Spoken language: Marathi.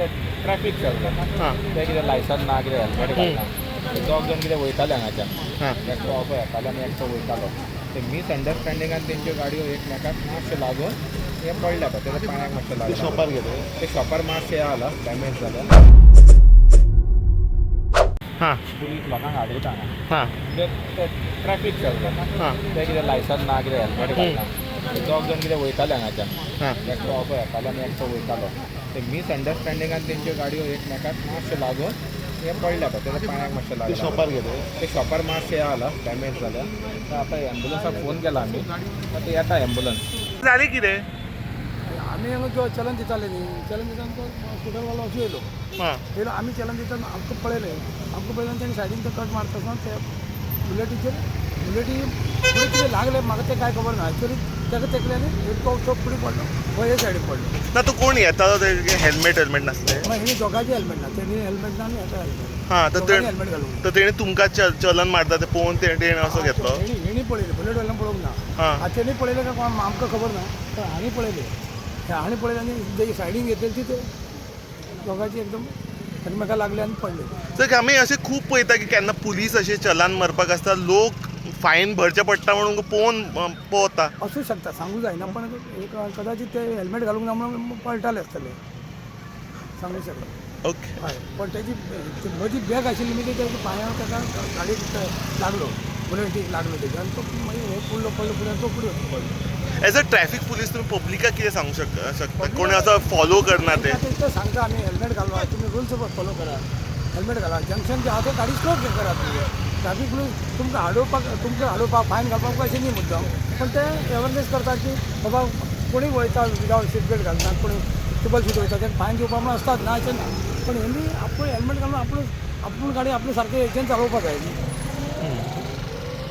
ट्रॅफिक सगळं ते कितें लायसन ना कितें हेल्मेट घालना दोग जाण कितें वयताले हांगाच्यान एकटो ऑफर येतालो आनी एकटो वयतालो ते मिसअंडरस्टँडिंगान तेंच्यो गाडयो एकमेकाक मातशें लागून हे पडल्या पळय तेच्या पांयाक मातशें लागलें शॉपार गेले ते शॉपार मातशें हें जालां डॅमेज जालें पुलीस लोकांक आडयता हांगा ते ट्रॅफिक सगळं ते कितें लायसन ना कितें हेल्मेट घालना दोग जाण कितें वयताले हांगाच्यान एकटो ऑफर येतालो आनी एकटो वयतालो ते मिसअंडरस्टँडिंगान तेंच्यो गाडयो एकमेकाक मातशें लागून हे पडल्या पळय तेच्या पांयाक मातशें लागलें शॉपार गेले ते शॉपार मातशें हें जालां डॅमेज जालें तर आतां एम्बुलन्साक फोन केला आमी आतां येता एम्बुलन्स जालें कितें आम्ही हांगा चलन दिताले न्ही चलन दितना तो स्कुटरवालो असो येयलो येयलो आमी चलन दितना आमकां पळयलें तेणी सायडीन तो कट मारता ते बुलेटी फुडें कितें लागलें म्हाका तें कांय खबर ना एक्चुअली तेका तेकले आनी तो फुडें पडलो हो हे सायडीन पडलो ना तूं कोण येतालो ते हेल्मेट नासलें मागीर हेणी दोगांचें हेल्मेट ना तेणी हेल्मेट ना आनी हेका हेल्मेट तर हेल्मेट घालूंक तर तेणी तुमकां चलन मारता ते पळोवन तेणी असो घेतलो हेणी पळयलें बुलेट व्हेल्यान पळोवंक ना तेणी पळयलें काय कोण आमकां खबर ना तर हांणी पळयलें आनी तेजी सायडीन घेतली ती दोगांची एकदम एकमेका लागले आनी पडले तर आमी अशें खूब पळयता की केन्ना पुलीस अशें चलान मारपाक आसता लोक फायन भरचें पडटा म्हणून पळोवन पोवता असू शकता सांगू जायना पण एक कदाचित ते हेल्मेट घालूंक ना म्हणून पळटाले आसतले सांगू शकता ओके हय पण त्याची म्हजी बॅग आशिल्ली न्ही तेच्या पांयां ताका गाडयेक लागलो बुलेटीक लागलो तेच्या आनी तो मागीर हो पडलो फुडें तो फुडें पडलो एज अ ट्रॅफिक पुलीस तुम्ही पब्लिकाक कितें सांगू शकता कोणी असो फॉलो करना ते ते सांगता आमी हेल्मेट घालवा तुमी रुल्स फॉलो करा हेल्मेट घाला जंक्शन जे आहा तो गाडी स्लो करा तुमी ट्रॅफिक पुलीस तुमकां हाडोवपाक फायन घालपाक अशें न्ही मुद्दम पण ते अवेरनेस करता की बाबा कोणी वयता विदावट सीट बेल्ट घालना कोणी ट्रिपल सीट वयता तेका फायन दिवपाक म्हणून असतात ना अशें ना पण हेणी आपूण हेल्मेट घालून आपूण गाडी आपली सारके हेच्यान चालोवपाक जाय न्ही